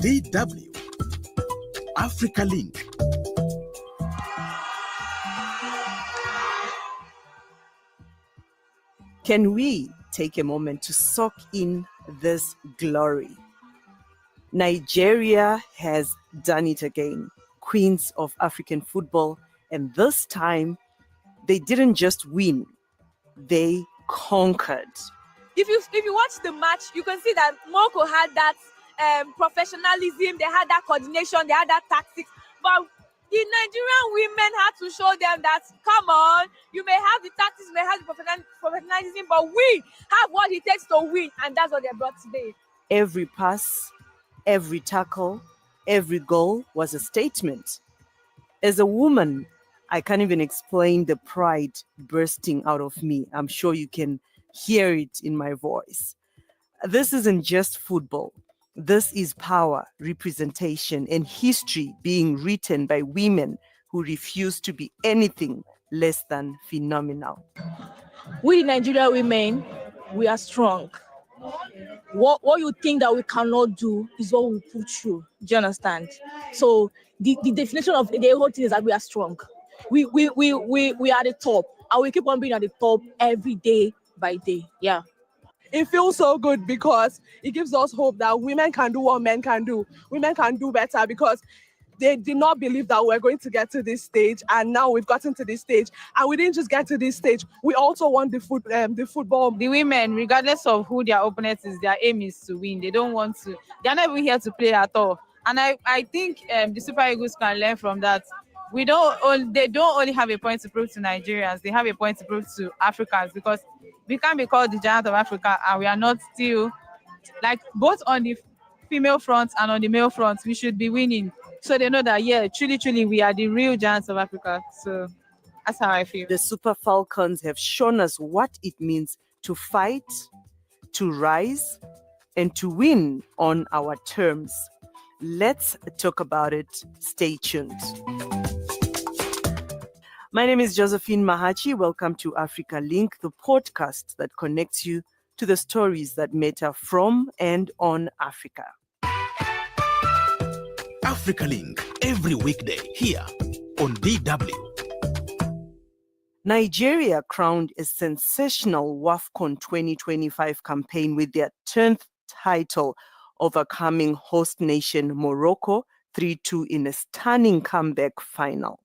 DW Africa Link. Can we take a moment to soak in this glory? Nigeria has done it again, queens of African football, and this time they didn't just win, they conquered. If you watch the match, you can see that Morocco had that professionalism, they had that coordination, they had that tactics, but the Nigerian women had to show them that, come on, you may have the tactics, you may have the professionalism, but we have what it takes to win, and that's what they brought today. Every pass, every tackle, every goal was a statement. As a woman, I can't even explain the pride bursting out of me. I'm sure you can hear it in my voice. This isn't just football. This is power, representation, and history being written by women who refuse to be anything less than phenomenal. We Nigerian women, we are strong. What you think that we cannot do is what we put through. Do you understand? So the definition of the whole thing is that we are strong. We are at the top, and we keep on being at the top every day by day. Yeah. It feels so good because it gives us hope that women can do what men can do. Women can do better because they did not believe that we're going to get to this stage, and now we've gotten to this stage. And we didn't just get to this stage; we also won the football. The women, regardless of who their opponent is, their aim is to win. They don't want to. They're not even here to play at all. And I think the Super Eagles can learn from that. They don't only have a point to prove to Nigerians; they have a point to prove to Africans, because we can't be called the giant of Africa and we are not still, like, both on the female front and on the male front, we should be winning. So they know that, yeah, truly, we are the real giants of Africa. So that's how I feel. The Super Falcons have shown us what it means to fight, to rise, and to win on our terms. Let's talk about it. Stay tuned. My name is Josephine Mahachi. Welcome to Africa Link, the podcast that connects you to the stories that matter from and on Africa. Africa Link, every weekday here on DW. Nigeria crowned a sensational WAFCON 2025 campaign with their 10th title, overcoming host nation Morocco 3-2 in a stunning comeback final.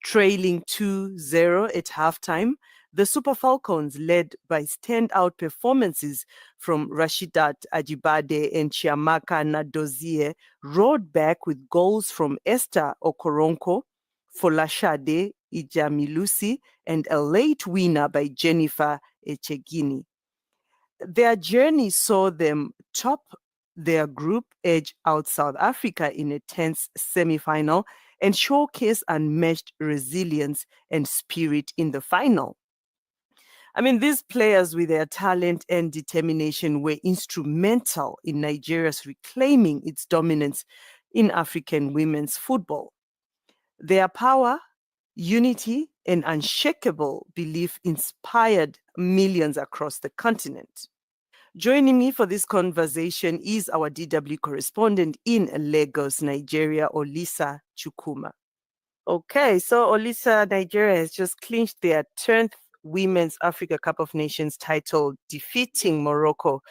Trailing 2-0 at halftime, the Super Falcons, led by standout performances from Rasheedat, Ajibade, and Chiamaka Nnadozie, rode back with goals from Esther Okoronkwo, Folashade Ijamilusi, and a late winner by Jennifer Echegini. Their journey saw them top their group, edge out South Africa in a tense semi-final, and showcase unmatched resilience and spirit in the final. I mean, these players with their talent and determination were instrumental in Nigeria's reclaiming its dominance in African women's football. Their power, unity, and unshakable belief inspired millions across the continent. Joining me for this conversation is our DW correspondent in Lagos, Nigeria, Olisa Chukwuma. Okay, so Olisa, Nigeria has just clinched their 10th Women's Africa Cup of Nations title, defeating Morocco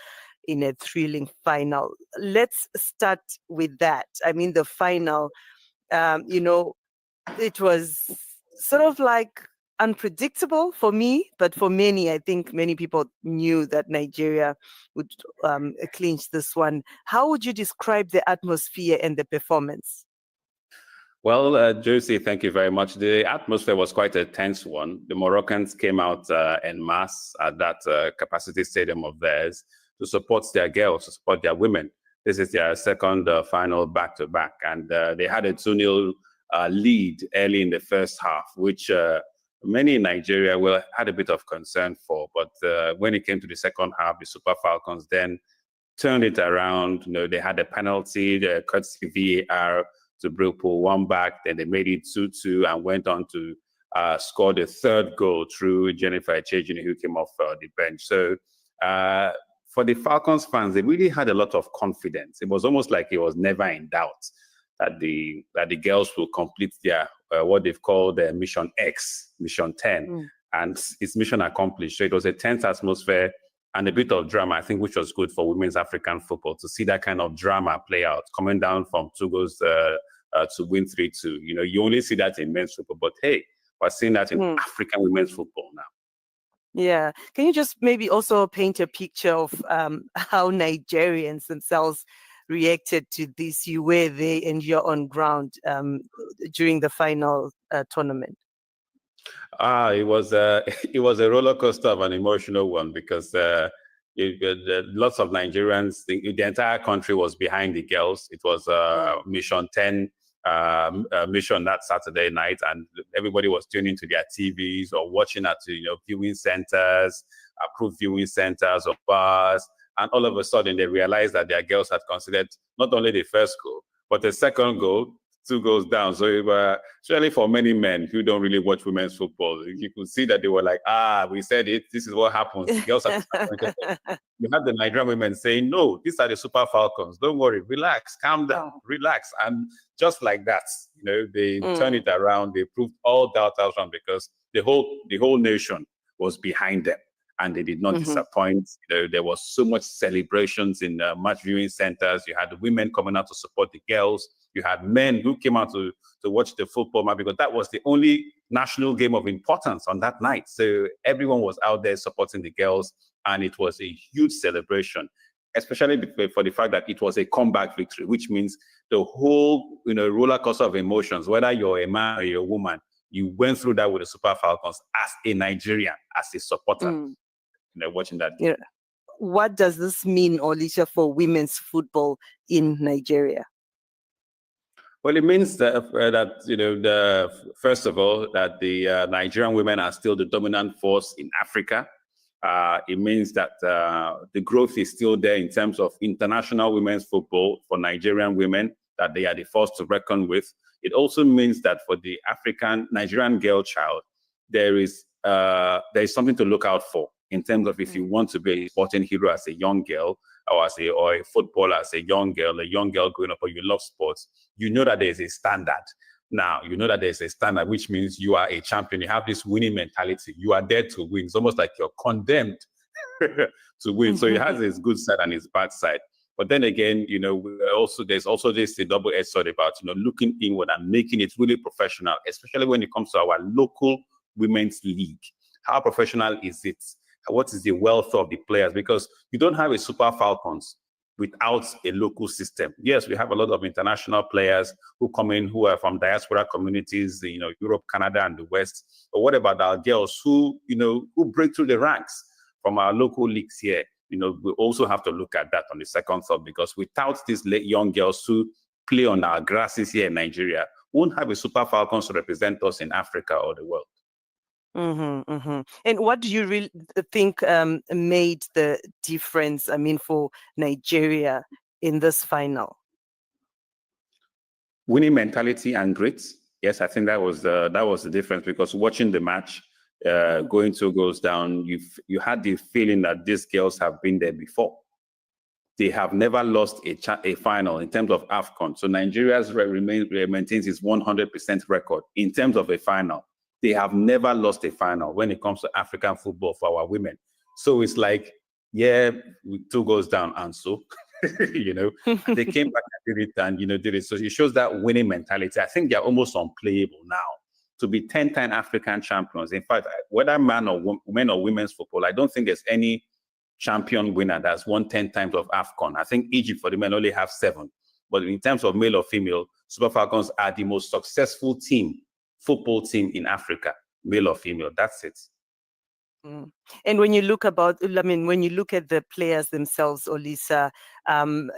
in a thrilling final. Let's start with that. I mean, the final, it was sort of like unpredictable for me, but for many, I think many people knew that Nigeria would clinch this one. How would you describe the atmosphere and the performance? Well, Josie, thank you very much. The atmosphere was quite a tense one. The Moroccans came out en masse at that capacity stadium of theirs to support their girls, to support their women. This is their second final back-to-back, and they had a 2-0 lead early in the first half, which many in Nigeria had a bit of concern for. But when it came to the second half, the Super Falcons then turned it around. They had a penalty, the courtesy VAR, to pull one back. Then they made it 2-2 and went on to score the third goal through Jennifer Echegini, who came off the bench. So for the Falcons fans, they really had a lot of confidence. It was almost like it was never in doubt that the girls will complete their what they've called their Mission X, Mission 10, and it's mission accomplished. So it was a tense atmosphere and a bit of drama, I think, which was good for women's African football to see that kind of drama play out, coming down from 2 goals to win 3-2. You know, you only see that in men's football, but hey, we're seeing that in African women's football now. Yeah. Can you just maybe also paint a picture of how Nigerians themselves reacted to this? You were there and you're on ground during the final tournament. It was a roller coaster of an emotional one because lots of Nigerians, the entire country was behind the girls. It was Mission 10 mission that Saturday night, and everybody was tuning to their TVs or watching at viewing centers, approved viewing centers or bars, and all of a sudden they realized that their girls had considered not only the first goal but the second goal, 2 goals down. So it was surely for many men who don't really watch women's football, you could see that they were like, we said it, this is what happens. The girls are disappointed. You have the Nigerian women saying, no, these are the Super Falcons. Don't worry, relax, calm down, relax. And just like that, they turned it around. They proved all doubters wrong because the whole nation was behind them. And they did not disappoint. There was so much celebrations in match viewing centers. You had the women coming out to support the girls. You had men who came out to watch the football match because that was the only national game of importance on that night. So everyone was out there supporting the girls, and it was a huge celebration, especially for the fact that it was a comeback victory, which means the whole roller coaster of emotions, whether you're a man or you're a woman, you went through that with the Super Falcons as a Nigerian, as a supporter. Watching that. Yeah. What does this mean, Olisha, for women's football in Nigeria? Well, it means that first of all, that the Nigerian women are still the dominant force in Africa. It means that the growth is still there in terms of international women's football for Nigerian women, that they are the force to reckon with. It also means that for the Nigerian girl child, there is something to look out for in terms of if you want to be a sporting hero as a young girl or a footballer as a young girl growing up, or you love sports, you know that there's a standard. Now, you know that there's a standard, which means you are a champion. You have this winning mentality. You are there to win. It's almost like you're condemned to win. So it has its good side and its bad side. But then again, there's also this double-edged sword about, looking inward and making it really professional, especially when it comes to our local women's league. How professional is it? What is the wealth of the players? Because you don't have a Super Falcons without a local system. Yes, we have a lot of international players who come in who are from diaspora communities, Europe, Canada, and the West. But what about our girls who break through the ranks from our local leagues here? We also have to look at that on the second thought, because without these young girls who play on our grasses here in Nigeria, we won't have a Super Falcons to represent us in Africa or the world. And what do you really think made the difference, for Nigeria in this final? Winning mentality and grit. Yes, I think that was the difference, because watching the match, going 2 goals down, you had the feeling that these girls have been there before. They have never lost a final in terms of AFCON. So Nigeria's maintains its 100% record in terms of a final. They have never lost a final when it comes to African football for our women. So it's like, yeah, 2 goals down, and so, they came back and did it, and, did it. So it shows that winning mentality. I think they're almost unplayable now to be 10-time African champions. In fact, whether men or women's football, I don't think there's any champion winner that's won 10 times of AFCON. I think Egypt for the men only have 7. But in terms of male or female, Super Falcons are the most successful football team in Africa, male or female. That's it. And when you look at the players themselves, Olisa,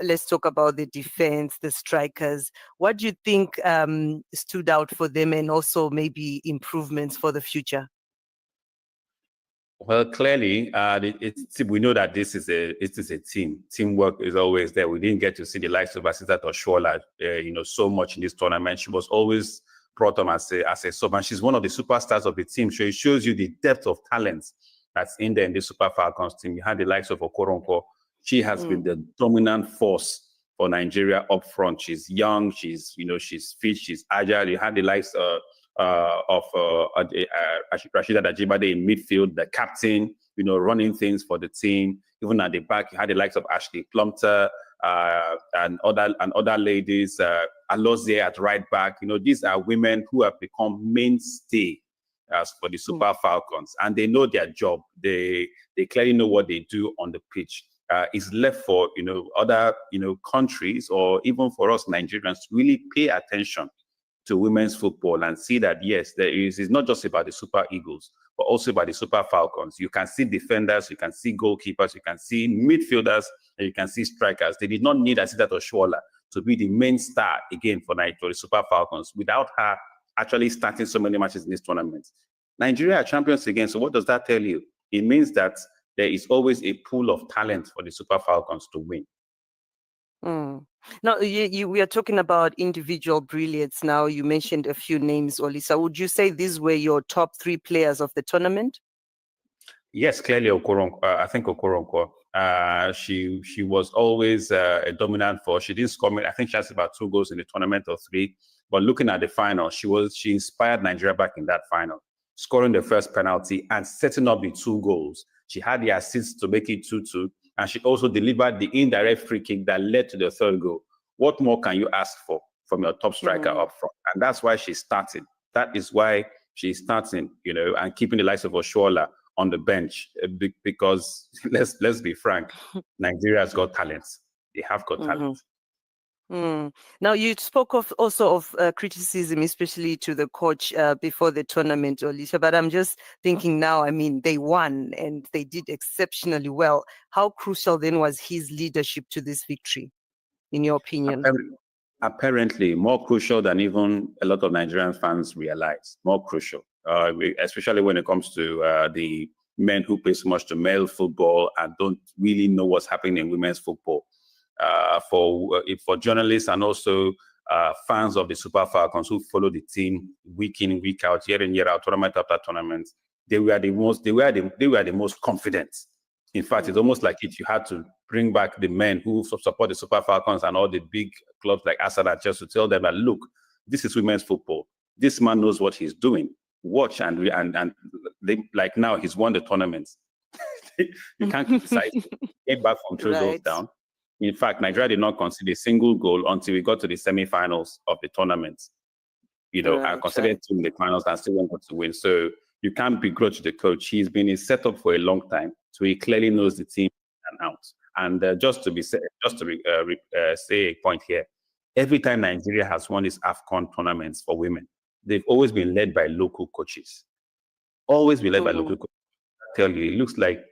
let's talk about the defense, the strikers. What do you think stood out for them, and also maybe improvements for the future? Well, clearly, we know that this is a team. Teamwork is always there. We didn't get to see the likes of Rasheedat or Shola, so much in this tournament. She was always brought on as a sub, and she's one of the superstars of the team. So it shows you the depth of talent that's in there in the Super Falcons team. You had the likes of Okoronko, She has been the dominant force for Nigeria up front. She's young, she's fit, she's agile. You had the likes of Rasheedat Ajibade in midfield, the captain, running things for the team. Even at the back, you had the likes of Ashley Plumter and other ladies, Nnadozie at right back. These are women who have become mainstay for the Super Falcons, and they know their job. They clearly know what they do on the pitch. It's left for other countries, or even for us Nigerians, to really pay attention to women's football and see that yes, it's not just about the Super Eagles, but also about the Super Falcons. You can see defenders, you can see goalkeepers, you can see midfielders, and you can see strikers. They did not need Ajibade Oshoala to be the main star again for the Super Falcons without her actually starting so many matches in this tournament. Nigeria are champions again. So what does that tell you? It means that there is always a pool of talent for the Super Falcons to win. Now, we are talking about individual brilliance now. You mentioned a few names, Olisa. Would you say these were your top 3 players of the tournament? Yes, clearly Okoronkwo. I think Okoronkwo. She was always a dominant force. She didn't score. I think she has about 2 goals in the tournament or 3. But looking at the final, she inspired Nigeria back in that final, scoring the first penalty and setting up the 2 goals. She had the assists to make it 2-2, and she also delivered the indirect free kick that led to the 3rd goal. What more can you ask for from your top striker up front? And that's why she's starting. That is why she's starting, and keeping the likes of Oshoala on the bench, because let's be frank, Nigeria's got talent. They have got talent. Now, you spoke also of criticism, especially to the coach before the tournament, Olisa, but I'm just thinking now, I mean, they won and they did exceptionally well. How crucial then was his leadership to this victory, in your opinion? Apparently, more crucial than even a lot of Nigerian fans realize. More crucial, especially when it comes to the men who pay so much to male football and don't really know what's happening in women's football. For journalists and also fans of the Super Falcons who follow the team week in, week out, year in, year out, tournament after tournament, they were the most confident. In fact, it's almost like you had to bring back the men who support the Super Falcons and all the big clubs like Arsenal just to tell them that, look, this is women's football. This man knows what he's doing. Watch and they, like now he's won the tournament. You can't criticize him. Get back from 3 goals down. In fact, Nigeria did not concede a single goal until we got to the semi-finals of the tournament. I considered in the finals and still went on to win. So you can't begrudge the coach. He's been in setup for a long time, so he clearly knows the team and out. And just to say a point here, every time Nigeria has won these AFCON tournaments for women, they've always been led by local coaches. Always been led by local coaches. I tell you, it looks like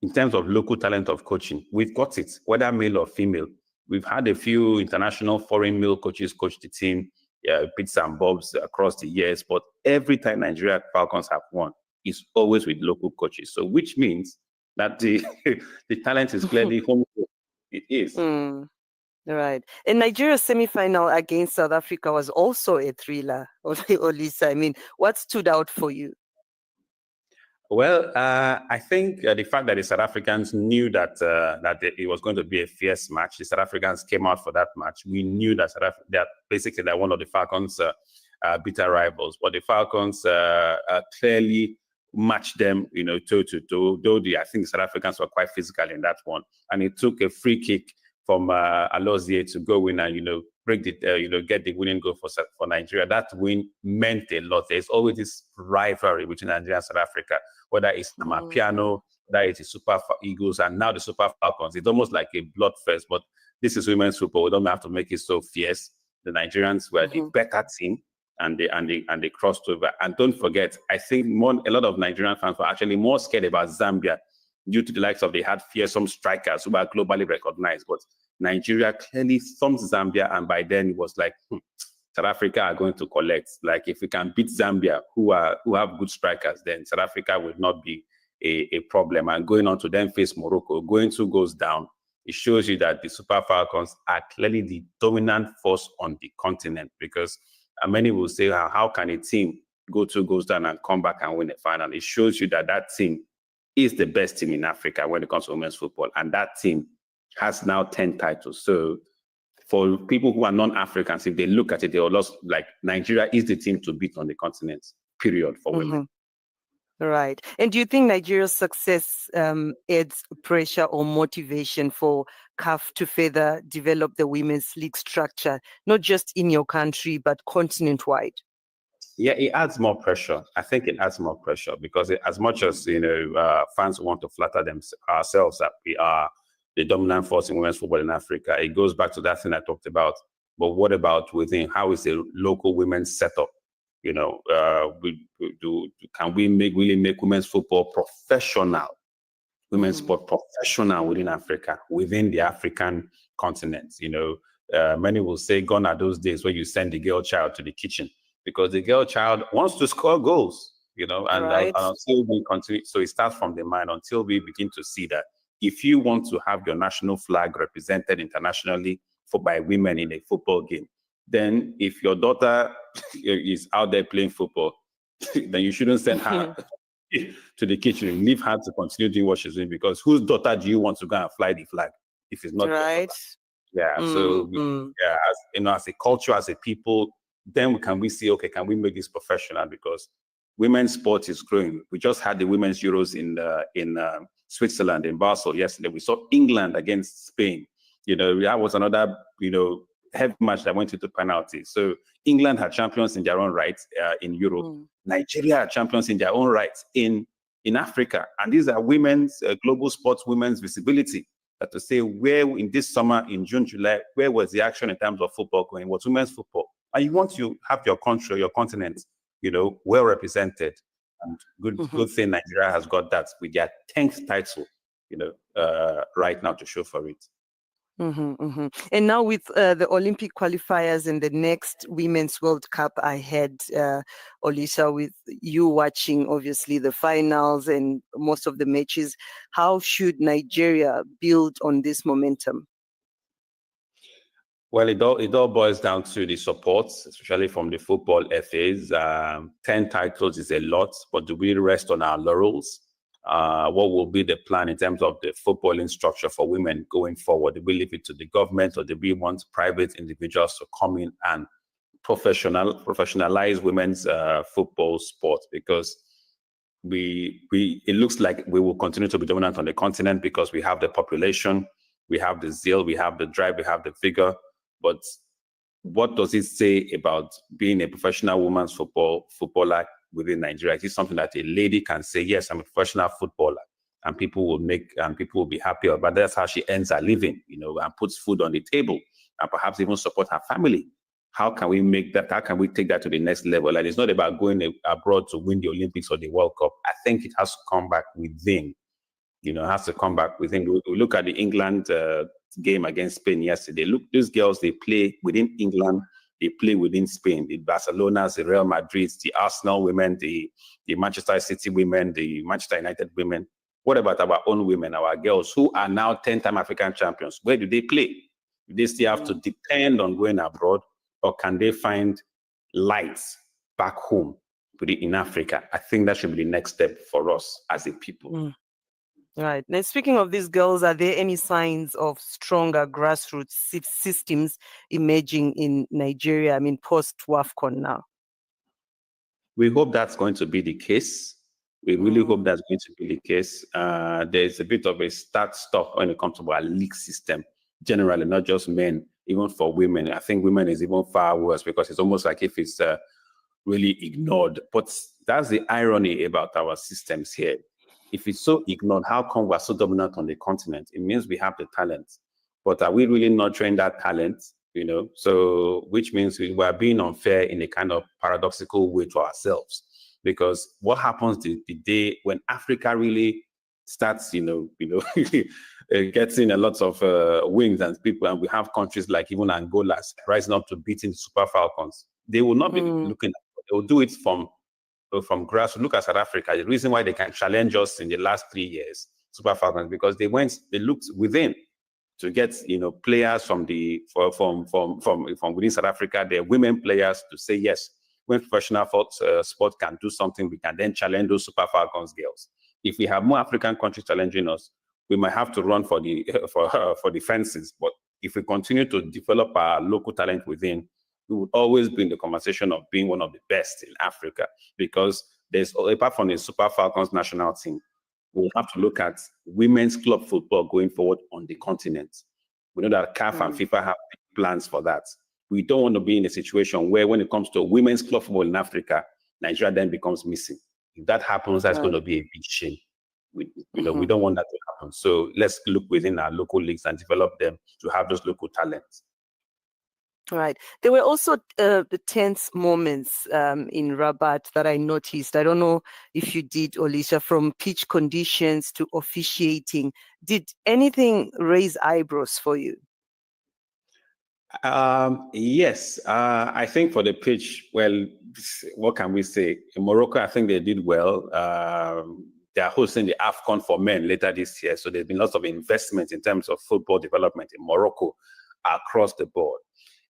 in terms of local talent of coaching, we've got it, whether male or female. We've had a few international foreign male coaches coach the team, bits and bobs across the years, but every time Nigeria Falcons have won, it's always with local coaches. So which means that the talent is clearly home. It is. Right. And Nigeria's semi-final against South Africa was also a thriller, Olisa. I mean, what stood out for you? Well, I think the fact that the South Africans knew that it was going to be a fierce match. The South Africans came out for that match. We knew that basically that one of the Falcons' bitter rivals, but the Falcons clearly matched them, toe to toe. Though I think the South Africans were quite physical in that one, and it took a free kick from Nnadozie to go in and break the get the winning goal for Nigeria. That win meant a lot. There's always this rivalry between Nigeria and South Africa, whether it's Amapiano, whether it's the Super Eagles, and now the Super Falcons. It's almost like a bloodfest, but this is women's football. We don't have to make it so fierce. The Nigerians were the better team, and they crossed over. And don't forget, I think a lot of Nigerian fans were actually more scared about Zambia due to the likes of they had fearsome strikers who were globally recognized. But Nigeria clearly thumped Zambia, and by then it was like, South Africa are going to collect. Like, if we can beat Zambia, who have good strikers, then South Africa will not be a problem. And going on to then face Morocco, going 2 goals down, it shows you that the Super Falcons are clearly the dominant force on the continent, because many will say, how can a team go 2 goals down and come back and win a final? It shows you that that team is the best team in Africa when it comes to women's football. And that team has now 10 titles. So for people who are non-Africans, if they look at it, they'll lost, like, Nigeria is the team to beat on the continent, period, for women. Right. And do you think Nigeria's success adds pressure or motivation for CAF to further develop the women's league structure, not just in your country, but continent-wide? Yeah, it adds more pressure. I think it adds more pressure because as much as, fans want to flatter ourselves that we are the dominant force in women's football in Africa, it goes back to that thing I talked about. But what about within? How is the local women's setup? Can we really make women's football professional? Women's sport professional within Africa, within the African continent. Many will say gone are those days where you send the girl child to the kitchen, because the girl child wants to score goals, and until we continue. So it starts from the mind until we begin to see that if you want to have your national flag represented internationally by women in a football game, then if your daughter is out there playing football, then you shouldn't send her to the kitchen. Leave her to continue doing what she's doing, because whose daughter do you want to go and fly the flag if it's not your daughter? Yeah. So as a culture, as a people, then can we see, okay, can we make this professional? Because women's sport is growing. We just had the women's Euros in Switzerland, in Basel yesterday. We saw England against Spain. That was another heavy match that went into penalty. So England are champions in their own right in Europe. Nigeria are champions in their own right in Africa. And these are women's global sports, women's visibility. That to say, where in this summer, in June, July, where was the action in terms of football going? What's women's football? And you want to have your country, your continent, well represented. And good thing Nigeria has got that with their 10th title, right now to show for it. And now with the Olympic qualifiers and the next Women's World Cup ahead, Olisa, with you watching obviously the finals and most of the matches, how should Nigeria build on this momentum? Well, it all boils down to the support, especially from the football FAs. 10 titles is a lot, but do we rest on our laurels? What will be the plan in terms of the footballing structure for women going forward? Do we leave it to the government, or do we want private individuals to come in and professionalize women's football sport? Because it looks like we will continue to be dominant on the continent because we have the population, we have the zeal, we have the drive, we have the vigor. But what does it say about being a professional women's footballer within Nigeria? Is it something that a lady can say, yes, I'm a professional footballer, and people will be happier, but that's how she earns her living, and puts food on the table, and perhaps even support her family? How can we make that? How can we take that to the next level? And it's not about going abroad to win the Olympics or the World Cup. I think it has to come back within. Has to come back within. We look at the England game against Spain yesterday. Look, these girls, they play within England, they play within Spain. The Barcelonas, the Real Madrids, the Arsenal women, the Manchester City women, the Manchester United women. What about our own women, our girls who are now 10-time African champions? Where do they play? Do they still have to depend on going abroad, or can they find lights back home in Africa? I think that should be the next step for us as a people. Right. Now, speaking of these girls, are there any signs of stronger grassroots systems emerging in Nigeria? I mean, post-WAFCON now. We hope that's going to be the case. We really hope that's going to be the case. There's a bit of a start-stop when it comes to our league system, generally, not just men, even for women. I think women is even far worse, because it's almost like if it's really ignored. But that's the irony about our systems here. If it's so ignored, how come we're so dominant on the continent? It means we have the talent, but are we really nurturing that talent? So which means we are being unfair in a kind of paradoxical way to ourselves. Because what happens the day when Africa really starts, getting a lot of wings and people, and we have countries like even Angola rising up to beating Super Falcons, they will not be looking. They will do it from grassroots. Look at South Africa. The reason why they can challenge us in the last 3 years, Super Falcons, because they looked within to get players from within South Africa. They're women players to say yes. When professional sport can do something, we can then challenge those Super Falcons girls. If we have more African countries challenging us, we might have to run for the for the fences. But if we continue to develop our local talent within, we would always be in the conversation of being one of the best in Africa, because there's, apart from the Super Falcons national team, we'll have to look at women's club football going forward on the continent. We know that CAF and FIFA have plans for that. We don't want to be in a situation where, when it comes to women's club football in Africa, Nigeria then becomes missing. If that happens, that's going to be a big shame. We don't want that to happen. So let's look within our local leagues and develop them to have those local talents. Right. There were also the tense moments in Rabat that I noticed. I don't know if you did, Olisha, from pitch conditions to officiating. Did anything raise eyebrows for you? Yes. I think for the pitch, well, what can we say? In Morocco, I think they did well. They are hosting the AFCON for men later this year. So there's been lots of investment in terms of football development in Morocco across the board.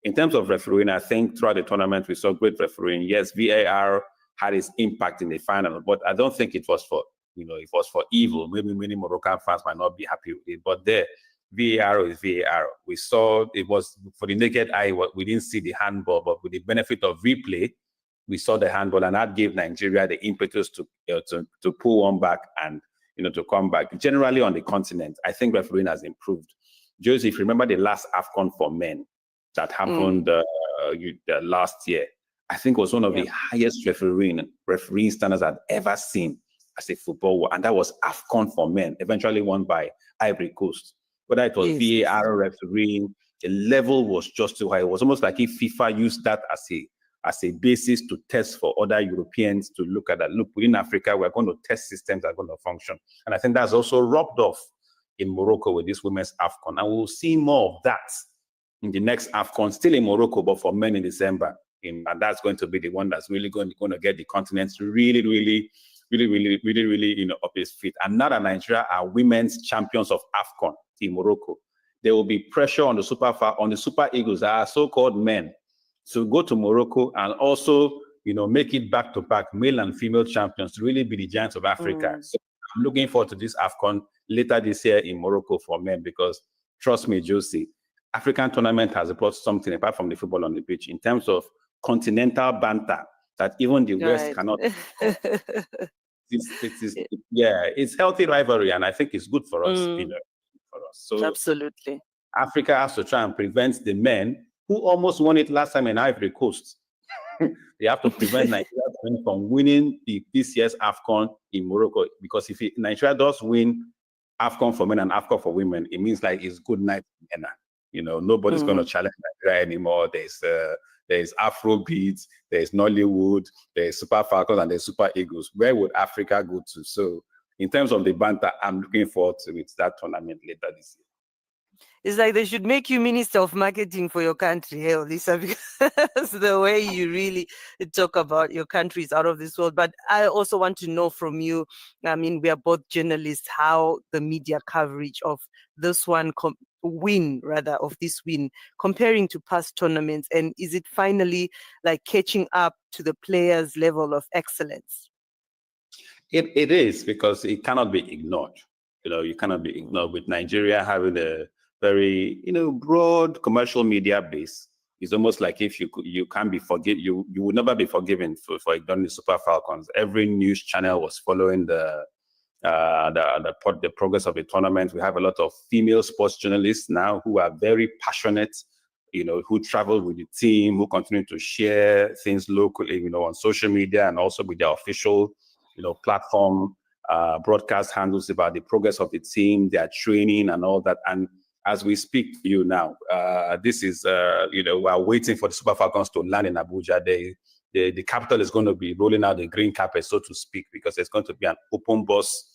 In terms of refereeing, I think throughout the tournament, we saw great refereeing. Yes, VAR had its impact in the final, but I don't think it was for, it was for evil. Maybe many Moroccan fans might not be happy with it, but there, VAR is VAR. We saw it was, for the naked eye, we didn't see the handball, but with the benefit of replay, we saw the handball, and that gave Nigeria the impetus to pull one back and, to come back. Generally on the continent, I think refereeing has improved. Josie, if you remember the last AFCON for men, that happened last year, I think was one of the highest refereeing standards I've ever seen as a football, and that was AFCON for men, eventually won by Ivory Coast. Whether it was VAR refereeing, the level was just too high. It was almost like if FIFA used that as a basis to test for other Europeans to look at that. Look, within Africa, we're going to test systems that are going to function. And I think that's also rubbed off in Morocco with this women's AFCON. And we'll see more of that in the next AFCON, still in Morocco, but for men in December. And that's going to be the one that's really going to get the continent really, up its feet. And now that Nigeria are women's champions of AFCON in Morocco, there will be pressure on the Super Eagles, that are so-called men, to go to Morocco and also, make it back-to-back, male and female champions, to really be the giants of Africa. So I'm looking forward to this AFCON later this year in Morocco for men, because trust me, Josie, African tournament has brought something apart from the football on the pitch in terms of continental banter that even the West cannot. It's healthy rivalry, and I think it's good for us. So absolutely, Africa has to try and prevent the men who almost won it last time in Ivory Coast. They have to prevent Nigeria from winning this year's AFCON in Morocco, because if Nigeria does win AFCON for men and AFCON for women, it means like it's good night for Ghana. Nobody's going to challenge Nigeria anymore. There's Afrobeats, there's Nollywood, there's Super Falcons, and there's Super Eagles. Where would Africa go to? So in terms of the banter, I'm looking forward to it, that tournament later this year. It's like they should make you Minister of Marketing for your country, hey, Lisa, because the way you really talk about your country is out of this world. But I also want to know from you, I mean, we are both journalists, how the media coverage of this win, comparing to past tournaments, and is it finally like catching up to the players' level of excellence? It is, because it cannot be ignored. You cannot be ignored with Nigeria having a very, broad commercial media base. It's almost like if you can't be forgiven, you would never be forgiven for ignoring the Super Falcons. Every news channel was following the progress of the tournament. We have a lot of female sports journalists now who are very passionate, who travel with the team, who continue to share things locally, on social media, and also with their official, platform, broadcast handles about the progress of the team, their training and all that. And as we speak to you now, this is, we are waiting for the Super Falcons to land in Abuja. The capital is going to be rolling out the green carpet, so to speak, because there's going to be an open bus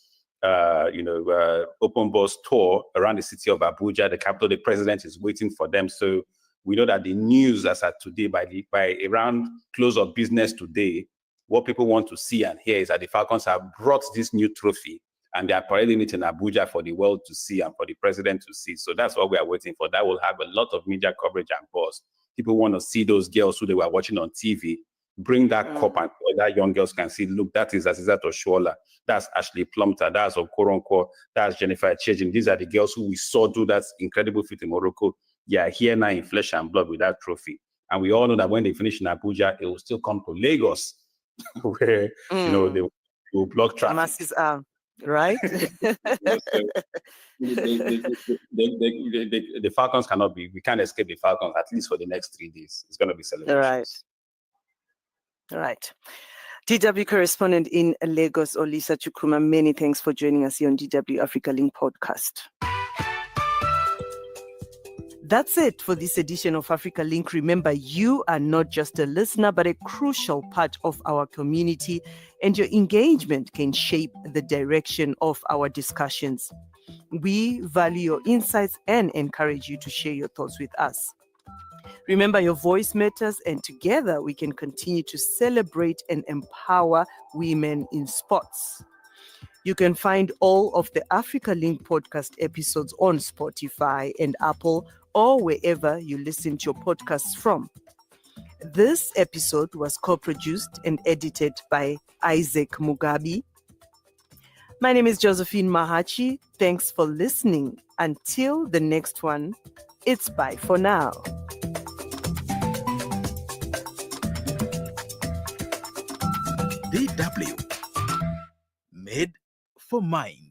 tour around the city of Abuja, the capital. The president is waiting for them. So we know that the news as at today, by around close of business today, what people want to see and hear is that the Falcons have brought this new trophy, and they are parading it in Abuja for the world to see and for the president to see. So that's what we are waiting for. That will have a lot of media coverage and buzz. People want to see those girls who they were watching on TV bring that cup and that young girls can see, look, that is Asisat Oshoala, that's Ashley Plumter, that's Okoronkwo, that's Jennifer Chejin. These are the girls who we saw do that incredible feat in Morocco. They are here now in flesh and blood with that trophy. And we all know that when they finish in Abuja, it will still come to Lagos, where they will block traffic. Masses are right. The Falcons we can't escape the Falcons, at least for the next 3 days. It's going to be celebrations. Right. DW correspondent in Lagos, Olisa Chukwuma, many thanks for joining us here on DW Africa Link podcast. That's it for this edition of Africa Link. Remember, you are not just a listener, but a crucial part of our community, and your engagement can shape the direction of our discussions. We value your insights and encourage you to share your thoughts with us. Remember, your voice matters, and together we can continue to celebrate and empower women in sports. You can find all of the Africa Link podcast episodes on Spotify and Apple, or wherever you listen to your podcasts from. This episode was co-produced and edited by Isaac Mugabi. My name is Josephine Mahachi. Thanks for listening. Until the next one, it's bye for now. DW. Made for Mind.